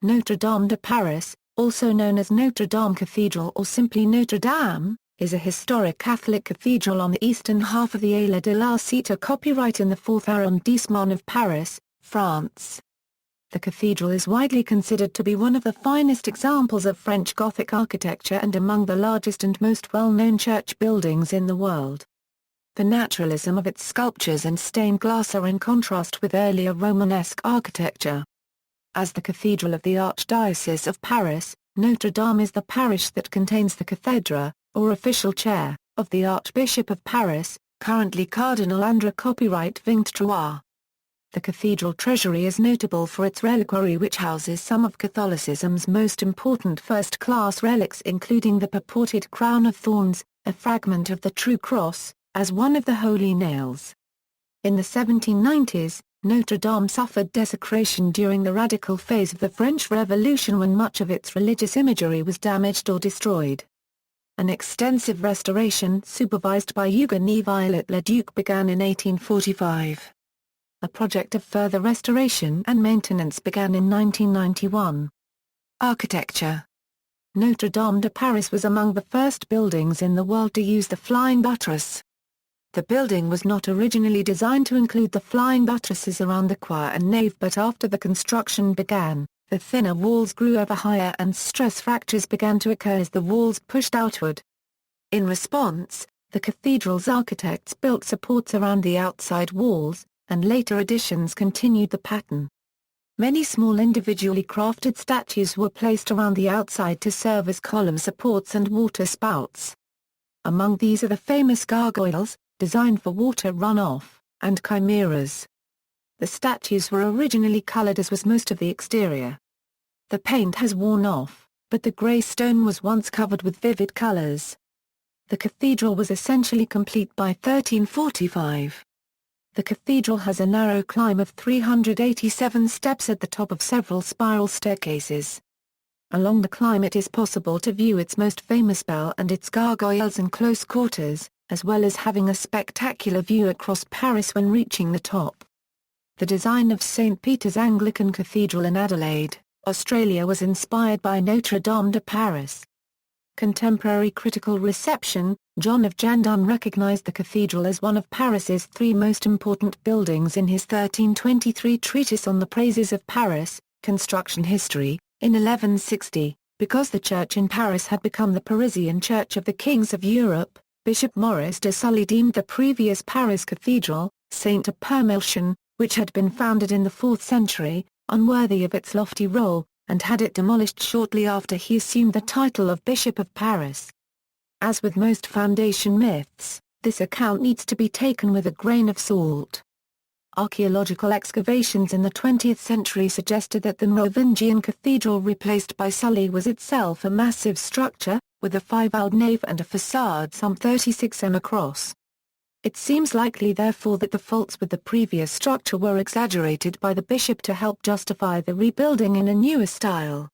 Notre-Dame de Paris, also known as Notre-Dame Cathedral or simply Notre-Dame, is a historic Catholic cathedral on the eastern half of the Allée de la Cité copyright in the 4th arrondissement of Paris, France. The cathedral is widely considered to be one of the finest examples of French Gothic architecture and among the largest and most well-known church buildings in the world. The naturalism of its sculptures and stained glass are in contrast with earlier Romanesque architecture. As the cathedral of the Archdiocese of Paris, Notre-Dame is the parish that contains the cathedra, or official chair, of the Archbishop of Paris, currently Cardinal André Vingt-Trois. The cathedral treasury is notable for its reliquary, which houses some of Catholicism's most important first-class relics, including the purported Crown of Thorns, a fragment of the true cross, as one of the holy nails. In the 1790s, Notre-Dame suffered desecration during the radical phase of the French Revolution when much of its religious imagery was damaged or destroyed. An extensive restoration supervised by Huguenot Viollet-le-Duc began in 1845. A project of further restoration and maintenance began in 1991. Architecture. Notre-Dame de Paris was among the first buildings in the world to use the flying buttress. The building was not originally designed to include the flying buttresses around the choir and nave, but after the construction began, the thinner walls grew ever higher and stress fractures began to occur as the walls pushed outward. In response, the cathedral's architects built supports around the outside walls, and later additions continued the pattern. Many small individually crafted statues were placed around the outside to serve as column supports and water spouts. Among these are the famous gargoyles, designed for water runoff, and chimeras. The statues were originally colored, as was most of the exterior. The paint has worn off, but the grey stone was once covered with vivid colors. The cathedral was essentially complete by 1345. The cathedral has a narrow climb of 387 steps at the top of several spiral staircases. Along the climb it is possible to view its most famous bell and its gargoyles in close quarters, as well as having a spectacular view across Paris when reaching the top. The design of St. Peter's Anglican Cathedral in Adelaide, Australia was inspired by Notre-Dame de Paris. Contemporary critical reception. John of Jandun recognized the cathedral as one of Paris's three most important buildings in his 1323 treatise on the praises of Paris, Construction History, in 1160, because the church in Paris had become the Parisian Church of the Kings of Europe. Bishop Maurice de Sully deemed the previous Paris cathedral, Saint-Omer-Milchen, which had been founded in the 4th century, unworthy of its lofty role, and had it demolished shortly after he assumed the title of Bishop of Paris. As with most foundation myths, this account needs to be taken with a grain of salt. Archaeological excavations in the 20th century suggested that the Merovingian cathedral replaced by Sully was itself a massive structure, with a 5-aisled nave and a facade some 36 m across. It seems likely therefore that the faults with the previous structure were exaggerated by the bishop to help justify the rebuilding in a newer style.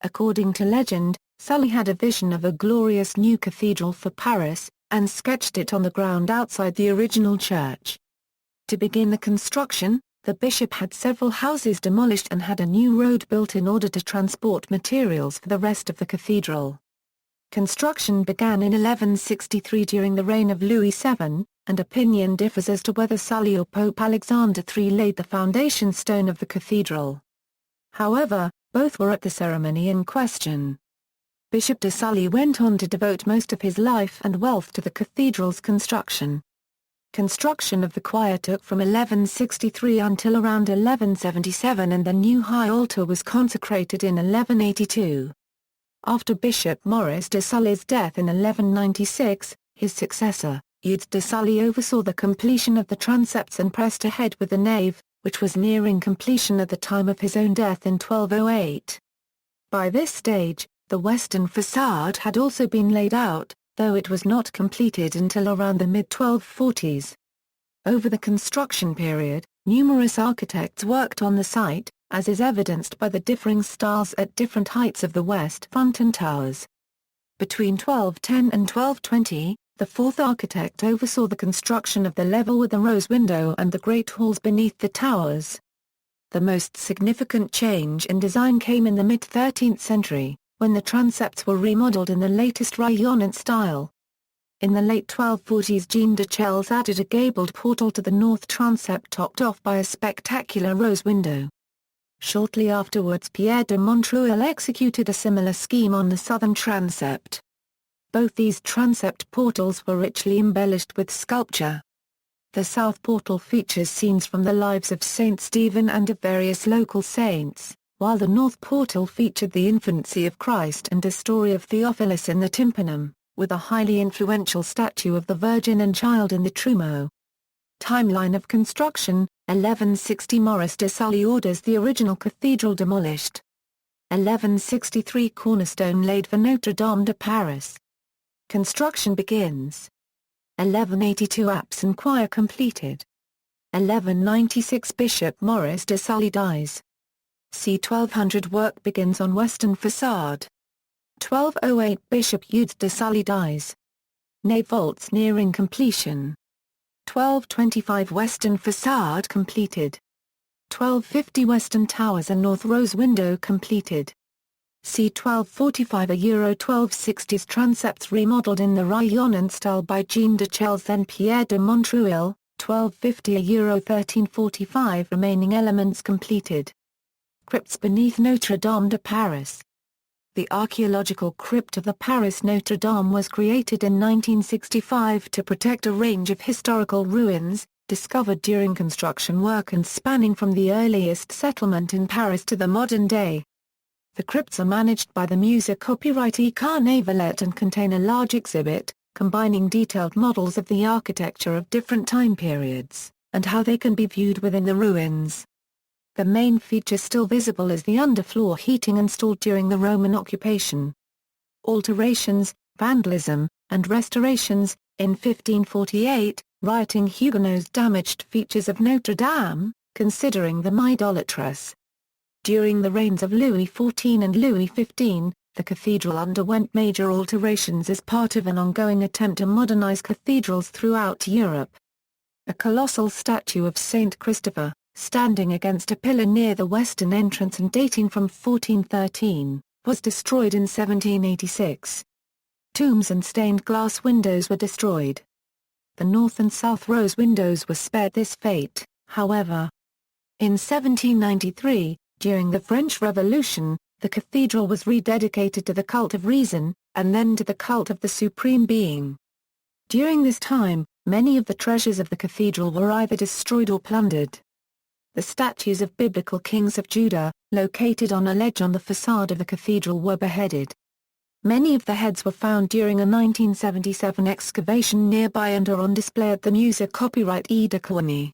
According to legend, Sully had a vision of a glorious new cathedral for Paris, and sketched it on the ground outside the original church. To begin the construction, the bishop had several houses demolished and had a new road built in order to transport materials for the rest of the cathedral. Construction began in 1163 during the reign of Louis VII, and opinion differs as to whether Sully or Pope Alexander III laid the foundation stone of the cathedral. However, both were at the ceremony in question. Bishop de Sully went on to devote most of his life and wealth to the cathedral's construction. Construction of the choir took from 1163 until around 1177, and the new high altar was consecrated in 1182. After Bishop Maurice de Sully's death in 1196, his successor, Eudes de Sully, oversaw the completion of the transepts and pressed ahead with the nave, which was nearing completion at the time of his own death in 1208. By this stage, the western facade had also been laid out, though it was not completed until around the mid-1240s. Over the construction period, numerous architects worked on the site, as is evidenced by the differing styles at different heights of the west front and towers. Between 1210 and 1220, the fourth architect oversaw the construction of the level with the rose window and the great halls beneath the towers. The most significant change in design came in the mid-13th century, when the transepts were remodeled in the latest Rayonnant style. In the late 1240s Jean de Chelles added a gabled portal to the north transept topped off by a spectacular rose window. Shortly afterwards Pierre de Montreuil executed a similar scheme on the southern transept. Both these transept portals were richly embellished with sculpture. The south portal features scenes from the lives of Saint Stephen and of various local saints, while the north portal featured the infancy of Christ and a story of Theophilus in the tympanum, with a highly influential statue of the Virgin and Child in the trumeau. Timeline of construction: 1160 Maurice de Sully orders the original cathedral demolished. 1163 cornerstone laid for Notre-Dame de Paris. Construction begins. 1182 apse and choir completed. 1196 Bishop Maurice de Sully dies. c. 1200 work begins on western facade. 1208 Bishop Eudes de Sully dies. Nave vaults nearing completion. 1225 western facade completed. 1250 western towers and north rose window completed. c. 1245 1260s transepts remodeled in the Rayonnant style by Jean de Chelles then Pierre de Montreuil, 1250 1345 remaining elements completed. Crypts beneath Notre-Dame de Paris. The archaeological crypt of the Paris Notre-Dame was created in 1965 to protect a range of historical ruins, discovered during construction work and spanning from the earliest settlement in Paris to the modern day. The crypts are managed by the Musée copyright Carnavalet and contain a large exhibit, combining detailed models of the architecture of different time periods, and how they can be viewed within the ruins. The main feature still visible is the underfloor heating installed during the Roman occupation. Alterations, vandalism, and restorations. In 1548, rioting Huguenots damaged features of Notre-Dame, considering them idolatrous. During the reigns of Louis XIV and Louis XV, the cathedral underwent major alterations as part of an ongoing attempt to modernize cathedrals throughout Europe. A colossal statue of Saint Christopher, standing against a pillar near the western entrance and dating from 1413, was destroyed in 1786. Tombs and stained glass windows were destroyed. The north and south rose windows were spared this fate, however. In 1793, during the French Revolution, the cathedral was rededicated to the cult of reason, and then to the cult of the Supreme Being. During this time, many of the treasures of the cathedral were either destroyed or plundered. The statues of biblical kings of Judah, located on a ledge on the facade of the cathedral, were beheaded. Many of the heads were found during a 1977 excavation nearby and are on display at the Musée copyright de Coigny.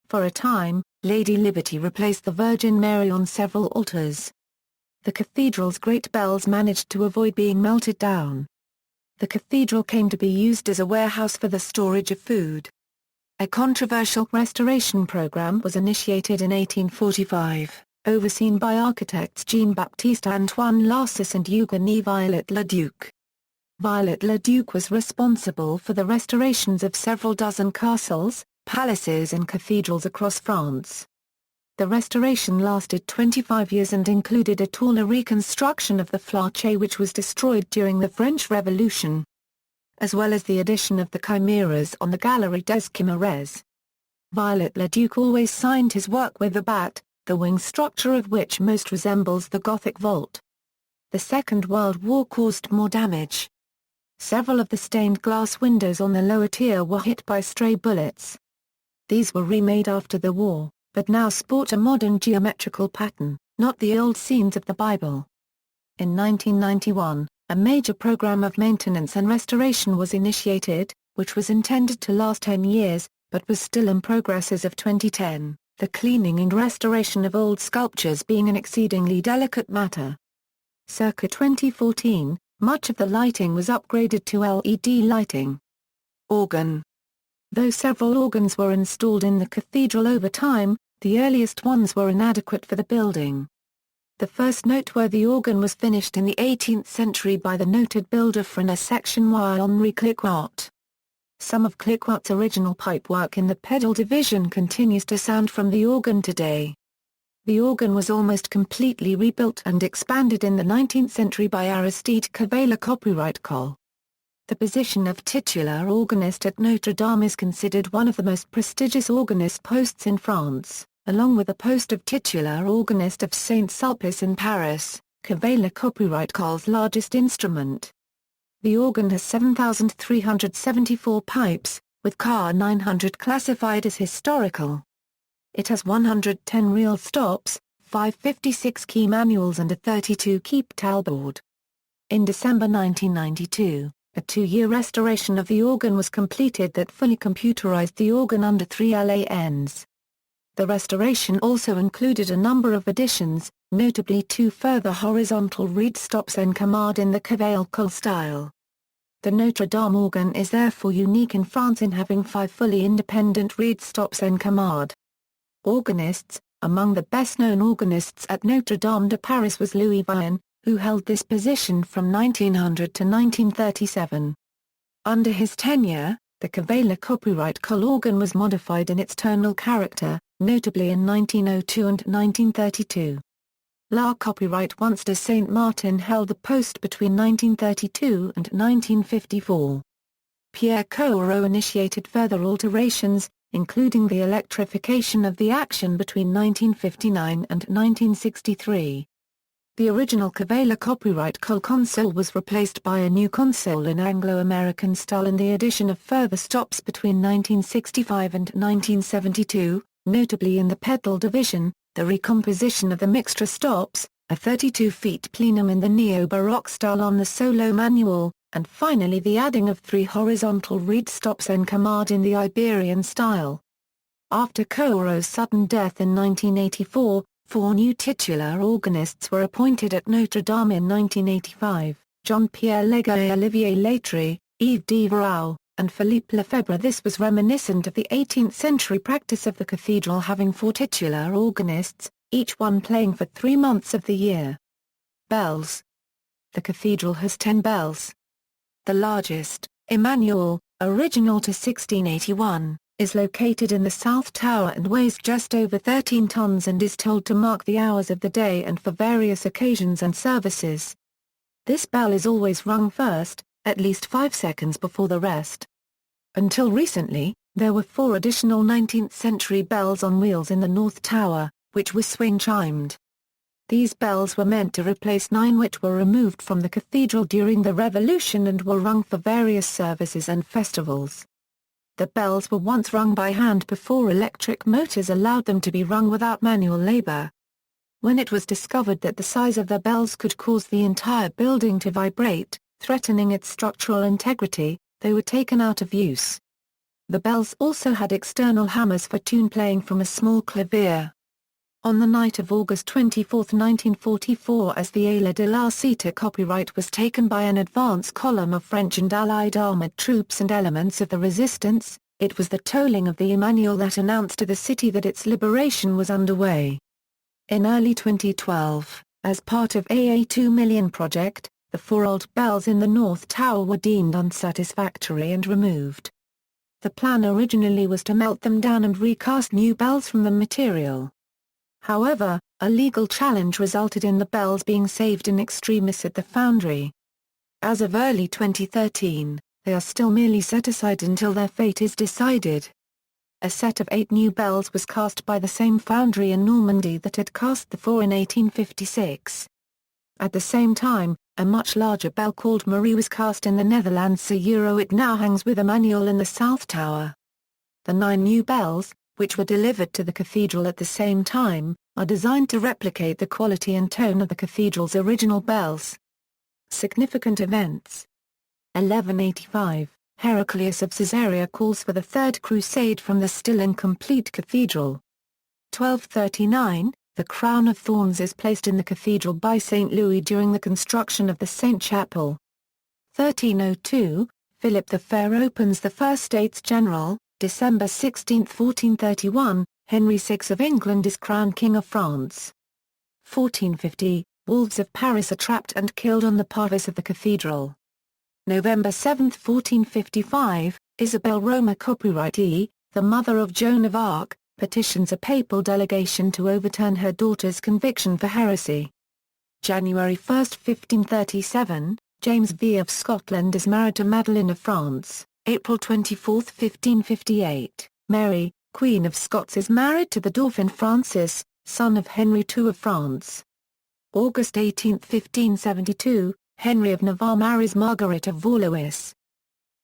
For a time, Lady Liberty replaced the Virgin Mary on several altars. The cathedral's great bells managed to avoid being melted down. The cathedral came to be used as a warehouse for the storage of food. A controversial restoration program was initiated in 1845, overseen by architects Jean-Baptiste Antoine Lassus and Eugénie Viollet-le-Duc. Viollet-le-Duc was responsible for the restorations of several dozen castles, palaces and cathedrals across France. The restoration lasted 25 years and included a taller reconstruction of the Flachet which was destroyed during the French Revolution, as well as the addition of the chimeras on the Galerie des Chimères. Viollet-le-Duc always signed his work with the bat, the wing structure of which most resembles the Gothic vault. The Second World War caused more damage. Several of the stained glass windows on the lower tier were hit by stray bullets. These were remade after the war, but now sport a modern geometrical pattern, not the old scenes of the Bible. In 1991, a major program of maintenance and restoration was initiated, which was intended to last 10 years, but was still in progress as of 2010, the cleaning and restoration of old sculptures being an exceedingly delicate matter. Circa 2014, much of the lighting was upgraded to LED lighting. Organ. Though several organs were installed in the cathedral over time, the earliest ones were inadequate for the building. The first noteworthy organ was finished in the 18th century by the noted builder French section while Henri Clicquot. Some of Clicquot's original pipework in the pedal division continues to sound from the organ today. The organ was almost completely rebuilt and expanded in the 19th century by Aristide Cavaillé copyright Col. The position of titular organist at Notre-Dame is considered one of the most prestigious organist posts in France, along with the post of titular organist of Saint-Sulpice in Paris, Cavaillé copyright Col's largest instrument. The organ has 7,374 pipes, with Ca 900 classified as historical. It has 110 real stops, 556 key manuals and a 32-key talboard. In December 1992, a 2-year restoration of the organ was completed that fully computerized the organ under 3 LANs. The restoration also included a number of additions, notably 2 further horizontal reed stops en camarade in the Cavaillé style. The Notre Dame organ is therefore unique in France in having 5 fully independent reed stops en camarade. Organists. Among the best-known organists at Notre-Dame de Paris was Louis Vian, who held this position from 1900 to 1937. Under his tenure, the Cavaillé copyright Col organ was modified in its tonal character, notably in 1902 and 1932. La copyright once de Saint-Martin held the post between 1932 and 1954. Pierre Coeurot initiated further alterations, including the electrification of the action between 1959 and 1963. The original Cavaillé copyright Col console was replaced by a new console in Anglo-American style and the addition of further stops between 1965 and 1972, notably in the pedal division, the recomposition of the mixture stops, a 32-feet plenum in the neo-Baroque style on the solo manual, and finally the adding of 3 horizontal reed stops en camarade in the Iberian style. After Coeurot's sudden death in 1984, 4 new titular organists were appointed at Notre-Dame in 1985, Jean-Pierre Legaye, Olivier Latry, Yves Devereux, and Philippe Lefebvre. This was reminiscent of the 18th century practice of the cathedral having 4 titular organists, each one playing for 3 months of the year. Bells. The cathedral has 10 bells. The largest, Emmanuel, original to 1681, is located in the south tower and weighs just over 13 tons and is tolled to mark the hours of the day and for various occasions and services. This bell is always rung first, at least 5 seconds before the rest. Until recently, there were 4 additional 19th-century bells on wheels in the north tower, which were swing-chimed. These bells were meant to replace 9 which were removed from the cathedral during the Revolution and were rung for various services and festivals. The bells were once rung by hand before electric motors allowed them to be rung without manual labor. When it was discovered that the size of the bells could cause the entire building to vibrate, threatening its structural integrity, they were taken out of use. The bells also had external hammers for tune playing from a small clavier. On the night of August 24, 1944, as the Aile de la Cité copyright was taken by an advance column of French and Allied armored troops and elements of the resistance, it was the tolling of the Emmanuel that announced to the city that its liberation was underway. In early 2012, as part of a 2 million project, the 4 old bells in the North Tower were deemed unsatisfactory and removed. The plan originally was to melt them down and recast new bells from the material. However, a legal challenge resulted in the bells being saved in extremis at the foundry. As of early 2013, they are still merely set aside until their fate is decided. A set of 8 new bells was cast by the same foundry in Normandy that had cast the 4 in 1856. At the same time, a much larger bell called Marie was cast in the Netherlands. It now hangs with Emmanuel in the South Tower. The 9 new bells, which were delivered to the cathedral at the same time, are designed to replicate the quality and tone of the cathedral's original bells. Significant events. 1185, Heraclius of Caesarea calls for the Third Crusade from the still incomplete cathedral. 1239, the Crown of Thorns is placed in the cathedral by St. Louis during the construction of the Saint Chapel. 1302, Philip the Fair opens the first States General. December 16, 1431, Henry VI of England is crowned King of France. 1450, wolves of Paris are trapped and killed on the parvis of the cathedral. November 7, 1455, Isabel Roma copyrightee, the mother of Joan of Arc, petitions a papal delegation to overturn her daughter's conviction for heresy. January 1, 1537, James V of Scotland is married to Madeleine of France. April 24, 1558, Mary, Queen of Scots is married to the Dauphin Francis, son of Henry II of France. August 18, 1572, Henry of Navarre marries Margaret of Valois.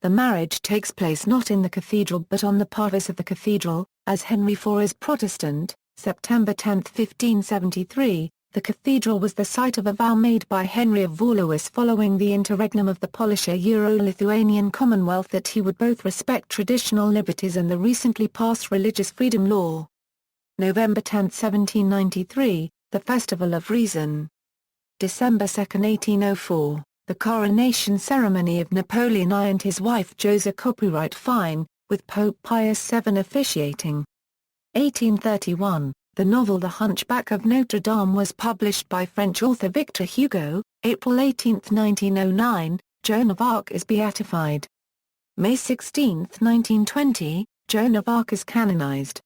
The marriage takes place not in the cathedral but on the parvis of the cathedral, as Henry IV is Protestant. September 10, 1573, the cathedral was the site of a vow made by Henry of Valois following the interregnum of the Polish-Euro-Lithuanian Commonwealth that he would both respect traditional liberties and the recently passed religious freedom law. November 10, 1793, the Festival of Reason. December 2, 1804, the coronation ceremony of Napoleon I and his wife Joseph copyright fine, with Pope Pius VII officiating. 1831. The novel The Hunchback of Notre-Dame was published by French author Victor Hugo. April 18, 1909, Joan of Arc is beatified. May 16, 1920, Joan of Arc is canonized.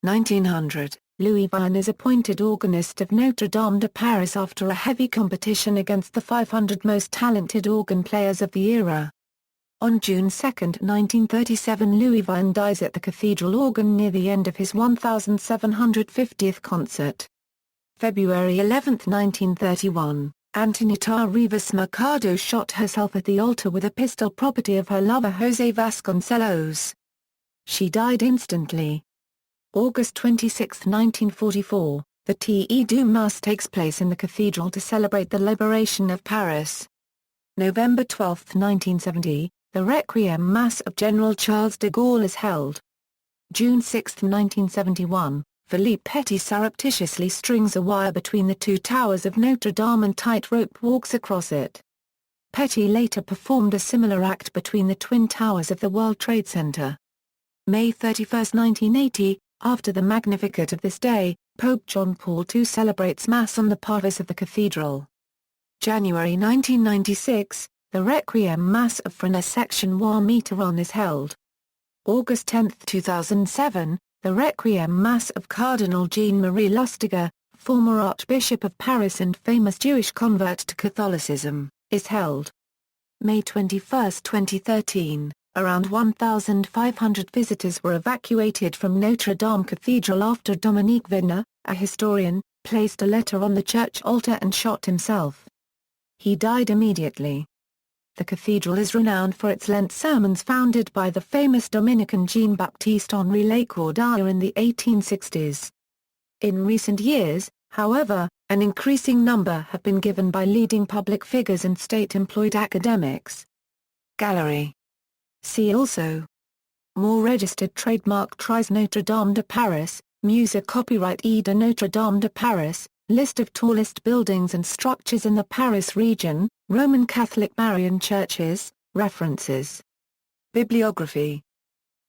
1900, Louis Vian is appointed organist of Notre-Dame de Paris after a heavy competition against the 500 most talented organ players of the era. On June 2, 1937, Louis Vian dies at the cathedral organ near the end of his 1750th concert. February 11, 1931, Antonita Rivas Mercado shot herself at the altar with a pistol, property of her lover José Vasconcelos. She died instantly. August 26, 1944, the Te Deum Mass takes place in the cathedral to celebrate the liberation of Paris. November 12, 1970, the Requiem Mass of General Charles de Gaulle is held. June 6, 1971, Philippe Petit surreptitiously strings a wire between the two towers of Notre Dame and tightrope walks across it. Petit later performed a similar act between the twin towers of the World Trade Center. May 31, 1980, after the Magnificat of this day, Pope John Paul II celebrates Mass on the parvis of the cathedral. January 1996, the Requiem Mass of Franes Section Roi Mitterrand is held. August 10, 2007, the Requiem Mass of Cardinal Jean-Marie Lustiger, former Archbishop of Paris and famous Jewish convert to Catholicism, is held. May 21, 2013, around 1,500 visitors were evacuated from Notre-Dame Cathedral after Dominique Venner, a historian, placed a letter on the church altar and shot himself. He died immediately. The cathedral is renowned for its Lent sermons founded by the famous Dominican Jean-Baptiste Henri Lécordaire in the 1860s. In recent years, however, an increasing number have been given by leading public figures and state-employed academics. Gallery. See also: more registered trademark tries Notre-Dame de Paris, music copyright E de Notre-Dame de Paris, list of tallest buildings and structures in the Paris region, Roman Catholic Marian churches, references. Bibliography.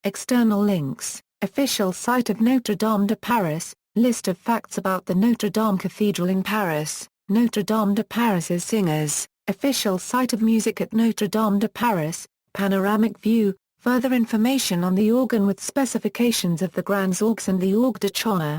External links, official site of Notre-Dame de Paris, list of facts about the Notre-Dame Cathedral in Paris, Notre-Dame de Paris's singers, official site of music at Notre-Dame de Paris, panoramic view, further information on the organ with specifications of the grands orgues and the orgue de chambre.